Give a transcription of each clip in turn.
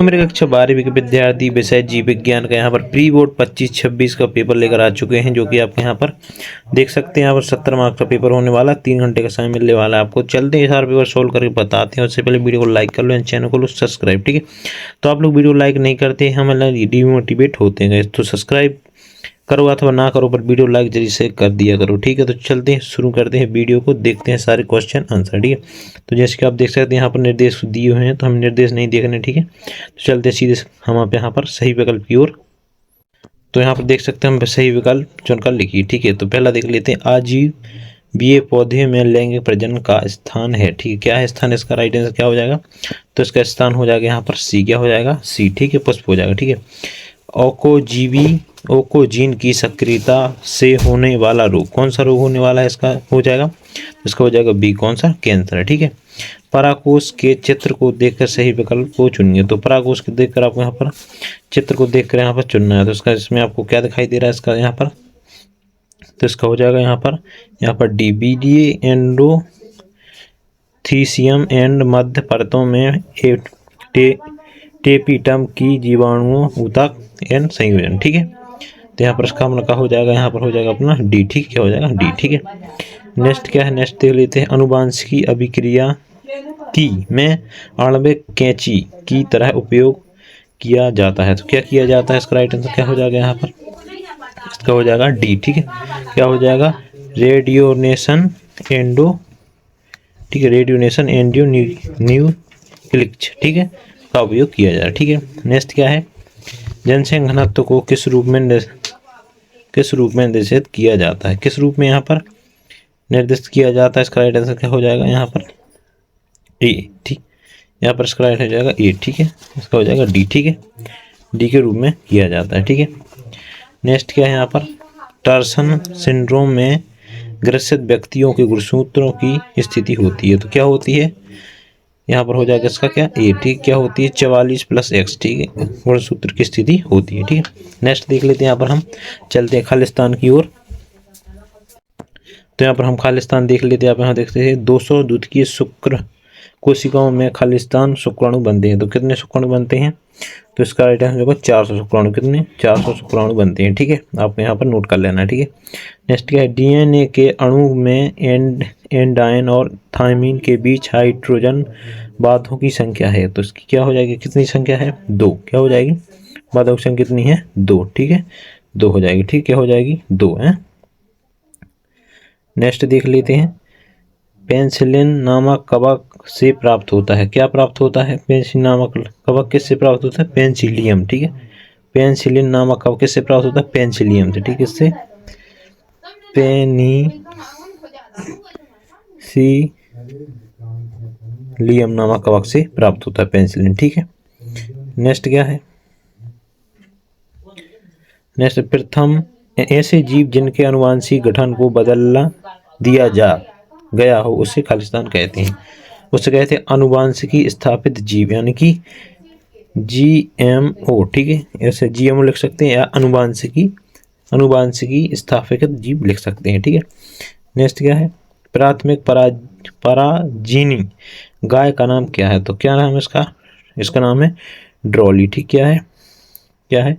मेरे कक्षा 12वीं के विद्यार्थी विषय जीव विज्ञान का यहाँ पर प्री बोर्ड 25-26 का पेपर लेकर आ चुके हैं, जो कि आप यहाँ पर देख सकते हैं। यहाँ पर 70 मार्क्स का पेपर होने वाला, 3 घंटे का समय मिलने वाला है आपको। चलते हैं सारा पेपर सोल्व करके बताते हैं। उससे पहले वीडियो को लाइक कर लो एंड चैनल को लो सब्सक्राइब, ठीक है। तो आप लोग वीडियो लाइक नहीं करते, हम डिमोटिवेट होते हैं, तो सब्सक्राइब करो अथवा ना करो, पर वीडियो लाइक जल्दी से कर दिया करो, ठीक है। तो चलते हैं, शुरू करते हैं वीडियो को, देखते हैं सारे क्वेश्चन आंसर, ठीक है। तो जैसे कि आप देख सकते हैं यहाँ पर निर्देश दिए हुए हैं, तो हम निर्देश नहीं देखने, ठीक है। तो चलते हैं सीधे हम आप यहाँ पर सही विकल्प की ओर। तो यहाँ पर देख सकते हैं हम सही विकल्प चुनकर लिखिए, ठीक है। तो पहला देख लेते हैं, आजीवीय पौधे में लैंगिक प्रजनन का स्थान है, ठीक है। क्या है स्थान, इसका राइट आंसर क्या हो जाएगा? तो इसका स्थान हो जाएगा यहाँ पर सी, क्या हो जाएगा? सी, ठीक है, पुष्प हो जाएगा, ठीक है। ओकोजीन की सक्रियता से होने वाला रोग, कौन सा रोग होने वाला है इसका हो जाएगा? इसका हो जाएगा बी, कौन सा? कैंसर है, ठीक है। पराकोष के चित्र को देखकर सही विकल्प को चुनिए। तो पराकोष को देखकर आपको यहाँ पर चित्र को देखकर यहाँ पर चुनना है। तो इसका इसमें आपको क्या दिखाई दे रहा है इसका यहाँ पर? तो इसका हो जाएगा यहाँ पर डीबीडीए एंडोथीसियम एंड मध्य परतों में टेपिटम की जीवाणुओं ऊतक एन संयोजन, ठीक है। तो यहाँ पर इसका मतलब क्या हो जाएगा? यहाँ पर हो जाएगा अपना डी, ठीक, क्या हो जाएगा? डी, ठीक है। नेक्स्ट क्या है? नेक्स्ट देख लेते हैं, अनुवांशिकी अभिक्रिया की में आणविक कैंची की तरह उपयोग किया जाता है। तो क्या किया जाता है? इसका राइट आंसर क्या हो जाएगा यहाँ पर? इसका हो जाएगा डी, ठीक है। क्या हो जाएगा? रेडियोनेशन एंडो, ठीक है, रेडियोनेशन एंडो न्यूक्लिक्स, ठीक है, का उपयोग किया जाए, ठीक है। नेक्स्ट क्या है? जनसंख्या घनत्व को किस रूप में निर्देशित किया जाता है? किस रूप में यहाँ पर निर्दिष्ट किया जाता है? इसका राइट आंसर क्या हो जाएगा यहाँ पर? ए, ठीक, यहाँ पर इसका राइट हो जाएगा ए, ठीक है। इसका हो जाएगा डी, ठीक है, डी के रूप में किया जाता है, ठीक है। नेक्स्ट क्या है यहाँ पर? टर्सन सिंड्रोम में ग्रसित व्यक्तियों के गुणसूत्रों की स्थिति होती है। तो क्या होती है यहाँ पर? हो जाएगा इसका क्या? ए, ठीक, क्या होती है? 44+X, ठीक है, गुणसूत्र की स्थिति होती है, ठीक है। नेक्स्ट देख लेते हैं, यहाँ पर हम चलते हैं खालिस्तान की ओर। तो यहाँ पर हम खालिस्तान देख लेते हैं। आप यहाँ देखते हैं 200 द्वितीय शुक्र कोशिकाओं में खालिस्तान शुक्राणु बनते हैं। तो कितने शुक्राणु बनते हैं? तो इसका राइट आंसर होगा 400 शुक्राणु। कितने? 400 शुक्राणु बनते हैं, ठीक है। आपको यहाँ पर नोट कर लेना है, ठीक है। नेक्स्ट क्या है? डीएनए के अणु में एंडाइन और थायमिन के बीच हाइड्रोजन बाधों की संख्या है। तो इसकी क्या हो जाएगी? कितनी संख्या है? 2, क्या हो जाएगी? बाधों की संख्या कितनी है? 2, ठीक है, 2 हो जाएगी, ठीक, क्या हो जाएगी? 2 है। नेक्स्ट देख लेते हैं, पेनिसिलिन नामक कवक से प्राप्त होता है। क्या प्राप्त होता है? पेनिसिलिन नामक कवक किससे प्राप्त होता है? पेनिसिलियम, ठीक है। पेनिसिलिन नामक कवक किससे प्राप्त होता है? पेनिसिलियम से, ठीक है, इससे पेनिसिलियम नामक कवक से प्राप्त होता है पेनिसिलिन, ठीक है। नेक्स्ट क्या है? नेक्स्ट, प्रथम ऐसे जीव जिनके आनुवंशिक गठन को बदल दिया गया हो उसे खालिस्तान कहते हैं। उसे कहते हैं आनुवंशिकी स्थापित जीव, यानी कि GMO, ठीक है। ऐसे GMO लिख सकते हैं या आनुवंशिकी स्थापित जीव लिख सकते हैं, ठीक है। नेक्स्ट क्या है? प्राथमिक पराजीनी गाय का नाम क्या है? तो क्या नाम है इसका? इसका नाम है ड्रॉली, ठीक, क्या है? क्या है?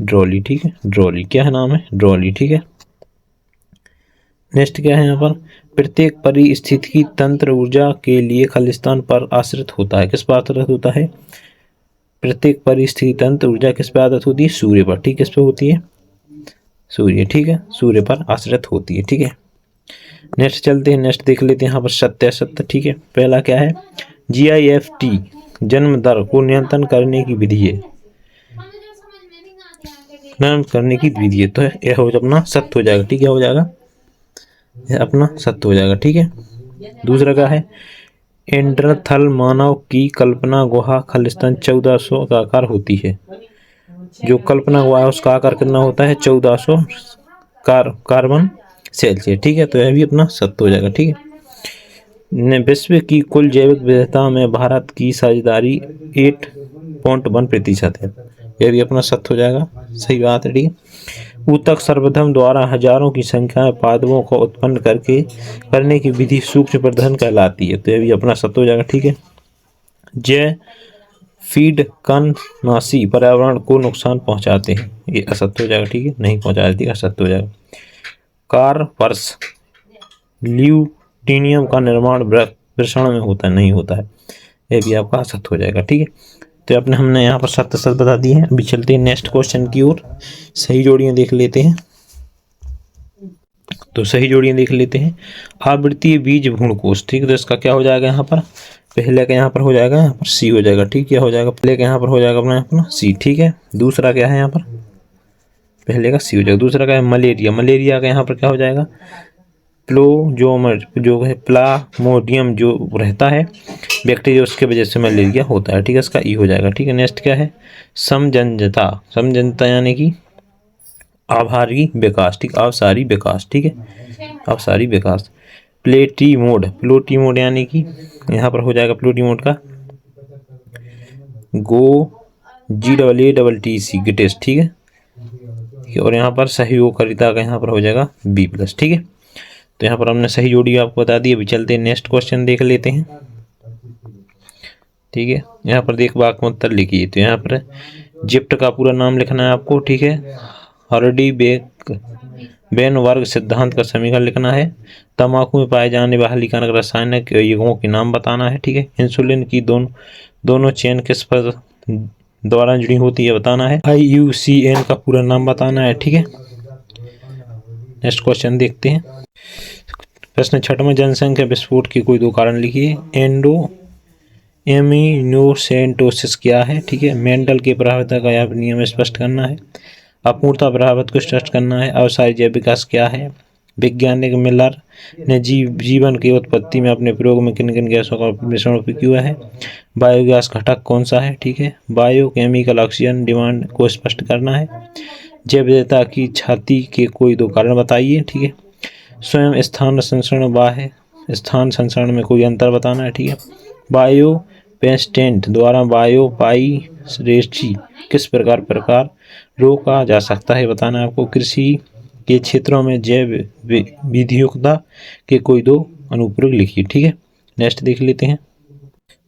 ड्रॉली, ठीक है, ड्रॉली, क्या है नाम है? ड्रॉली, ठीक है। नेक्स्ट क्या है यहाँ पर? प्रत्येक परिस्थितिकी तंत्र ऊर्जा के लिए खालिस्तान पर आश्रित होता है। किस पर आश्रित होता है? प्रत्येक परिस्थिति तंत्र ऊर्जा किस पर आश्रित होती है? सूर्य पर, ठीक, किस पर होती है? सूर्य, ठीक है, सूर्य पर आश्रित होती है, ठीक है। नेक्स्ट चलते हैं, नेक्स्ट देख लेते हैं यहाँ पर सत्य असत्य, ठीक है। पहला क्या है? GIFT जन्म दर को नियंत्रण करने की विधि है, करने की विधि है। तो यह हो अपना सत्य हो जाएगा, ठीक है, हो जाएगा अपना सत्य हो जाएगा, ठीक है। दूसरा क्या है? एंडरथल मानव की कल्पना गुहा खालिस्तान 1400 का आकार होती है। जो कल्पना गुहा है उसका आकार कितना होता है? 1400 कार्बन सेल से, ठीक है। तो यह भी अपना सत्य हो जाएगा, ठीक है। विश्व की कुल जैविक विविधता में भारत की साझेदारी 8.1% है। यह भी अपना सत्य हो जाएगा, सही बात है, ठीक है। ऊतक सर्वप्रथम द्वारा हजारों की संख्या में पादपों को उत्पन्न करने की विधि सूक्ष्म प्रजनन कहलाती है। तो यह भी अपना सत्य हो जाएगा, ठीक है। फीड कणनाशी पर्यावरण को नुकसान पहुंचाते हैं, ये असत्य हो जाएगा। ठीक है, नहीं पहुंचाती, असत्य हो जाएगा। कार्पर्स ल्यूटीनियम का निर्माण वृषण में होता है, नहीं होता है, ये भी आपका असत्य हो जाएगा। ठीक है, तो हमने यहाँ पर सत्य सत्य बता दिए हैं। अभी चलते हैं नेक्स्ट क्वेश्चन की ओर, सही जोड़ियां देख लेते हैं। तो सही जोड़ियां देख लेते हैं। आवृत्तीय बीज भ्रूणकोश, ठीक है, तो इसका क्या हो जाएगा यहाँ पर, पहले का यहाँ पर हो जाएगा, यहाँ पर सी हो जाएगा। ठीक, क्या हो जाएगा, पहले का यहाँ पर हो जाएगा अपना सी। ठीक है, दूसरा क्या है यहाँ पर, पहले का सी हो जाएगा। दूसरा क्या है, मलेरिया, मलेरिया का यहाँ पर क्या हो जाएगा, प्लोजोमर जो है प्लामोडियम जो रहता है बैक्टीरिया, उसके वजह से मलेरिया होता है। ठीक है, इसका ई हो जाएगा। ठीक है, नेक्स्ट क्या है, समजनता, समजनता यानी कि आभारी विकास, ठीक, अवसारी विकास। ठीक है, अवसारी विकास। प्लेटीमोड, प्लोटीमोड यानी कि यहाँ पर हो जाएगा प्लोटीमोड का GAATTC गिटेस। ठीक है, और यहाँ पर सहयोगकारिता का यहाँ पर हो जाएगा B+। ठीक है, तो यहाँ पर हमने सही जोड़ी आपको बता दी। अभी चलते हैं नेक्स्ट क्वेश्चन देख लेते हैं। ठीक है, यहाँ पर देख वाक्य में उत्तर लिखिए। तो यहाँ पर जिप्ट का पूरा नाम लिखना है आपको। ठीक है, हार्डी बेन वर्ग सिद्धांत का समीकरण लिखना है। तंबाकू में पाए जाने वाले हानिकारक रासायनिक यौगिकों के नाम बताना है। ठीक है, इंसुलिन की दोनों चेन किस पर द्वारा जुड़ी होती है बताना है। IUCN का पूरा नाम बताना है। ठीक है, नेक्स्ट क्वेश्चन देखते हैं। प्रश्न 6वां, जनसंख्या विस्फोट के कोई 2 कारण लिखिए। एमिनोसेंटोसिस क्या है। ठीक है, मेंडल के प्रभाविता का यहाँ नियम स्पष्ट करना है। अपूर्णता प्रभावित को स्पष्ट करना है। अवसायी जैव विकास क्या है। वैज्ञानिक मिलर ने जीवन की उत्पत्ति में अपने प्रयोग में किन किन गैसों का मिश्रण उपयोग किया है। बायोगैस घटक कौन सा है। ठीक है, बायोकेमिकल ऑक्सीजन डिमांड को स्पष्ट करना है। जैव विविधता की क्षति के कोई 2 कारण बताइए। ठीक है, स्वयं स्थान संसरण, बाह्य स्थान संसरण में कोई अंतर बताना है। ठीक है, बायो पेस्टेंट द्वारा बायोपाइरेसी किस प्रकार रोका जा सकता है बताना है आपको। कृषि के क्षेत्रों में जैव विधियोक्ता के कोई 2 अनुप्रयोग लिखिए। ठीक है, नेक्स्ट देख लेते हैं।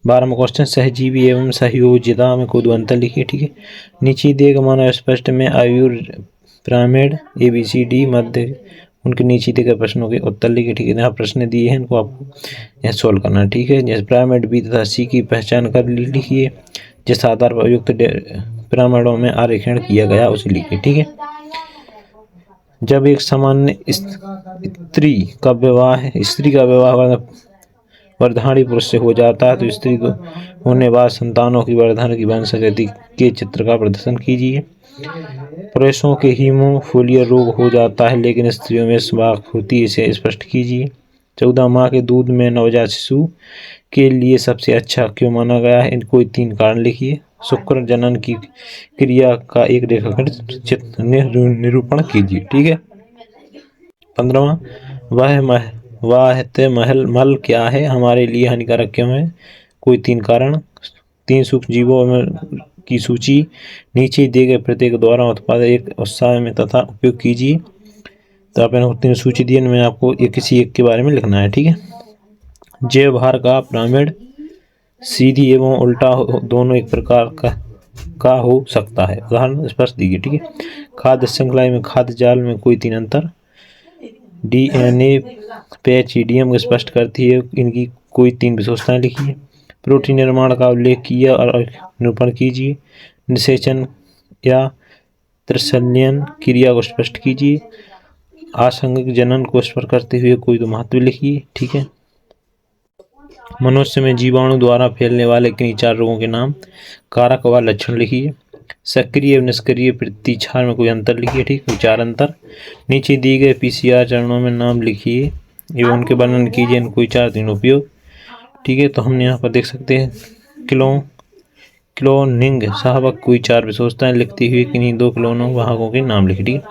12वां क्वेश्चन, सहजीवी एवं सहयोजिता में कोई 2 अंतर लिखिए। ठीक है, नीचे दिए गए मानव स्पष्ट में आयुर पिरामिड ABCD मध्य उनके नीचे दिए गए प्रश्नों के उत्तर लिखिए। ठीक है, यहाँ प्रश्न दिए हैं, इनको आपको यहाँ सोल्व करना है। ठीक है, जैसे पिरामिड B तथा C की पहचान कर लिखिए। जिस आधार पर युक्त पिरामिडों में आरेखण किया गया उसे लिखिए। ठीक है, जब एक सामान्य स्त्री का विवाह वर्धानी पुरुष से हो जाता है तो स्त्री को होने बाद संतानों की वर्धन की वंशागति के चित्र का प्रदर्शन कीजिए। पुरुषों के हीमोफीलिया रोग हो जाता है लेकिन स्त्रियों में स्वास्थ्य होती है, इसे स्पष्ट कीजिए। 14 माह के दूध में नवजात शिशु के लिए सबसे अच्छा क्यों माना गया है, इनको 3 कारण लिखिए। शुक्र जनन की क्रिया का एक रेखाखंड चित्र निरूपण कीजिए। ठीक है, 15वां, वाह मल क्या है, हमारे लिए हानिकारक क्यों है, कोई 3 कारण। 3 सूक्ष्म जीवों की सूची नीचे दिए गए प्रत्येक द्वारा उत्पादित एक उत्साह में तथा उपयोग कीजिए। तो आप 3 सूची दी, मैं आपको किसी एक के बारे में लिखना है। ठीक है, जैव भार का पिरामिड सीधी एवं उल्टा दोनों एक प्रकार का हो सकता है, उदाहरण स्पष्ट दीजिए। ठीक है, खाद्य श्रृंखला में खाद्य जाल में कोई 3 अंतर। DNA पैचिडियम को स्पष्ट करती है, इनकी कोई 3 विशेषताएं लिखिए। प्रोटीन निर्माण का उल्लेख किया और निरूपण कीजिए। निषेचन या त्रिशल्यन क्रिया को स्पष्ट कीजिए। आसंगिक जनन को स्पष्ट करते हुए कोई 2 महत्व लिखिए। ठीक है, मनुष्य में जीवाणु द्वारा फैलने वाले किन्हीं 4 रोगों के नाम, कारक व लक्षण लिखिए। सक्रिय और निष्क्रिय प्रतिक्षार में कोई अंतर लिखिए। ठीक, 4 अंतर। नीचे दिए गए PCR चरणों में नाम लिखिए एवं उनके वर्णन कीजिए, कोई 4 3 उपयोग। ठीक है, तो हमने यहाँ पर देख सकते हैं क्लोनिंग शाहबक कोई 4 विशेषताएं लिखती हुई किन्हीं 2 क्लोनों वाहकों के नाम लिखे। ठीक,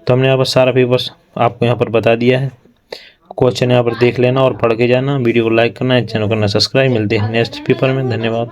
तो हमने यहाँ पर सारा पेपर्स आपको यहाँ पर बता दिया है। क्वेश्चन यहाँ पर देख लेना और पढ़ के जाना। वीडियो को लाइक करना है, चैनल करना सब्सक्राइब। मिलते हैं नेक्स्ट पेपर में, धन्यवाद।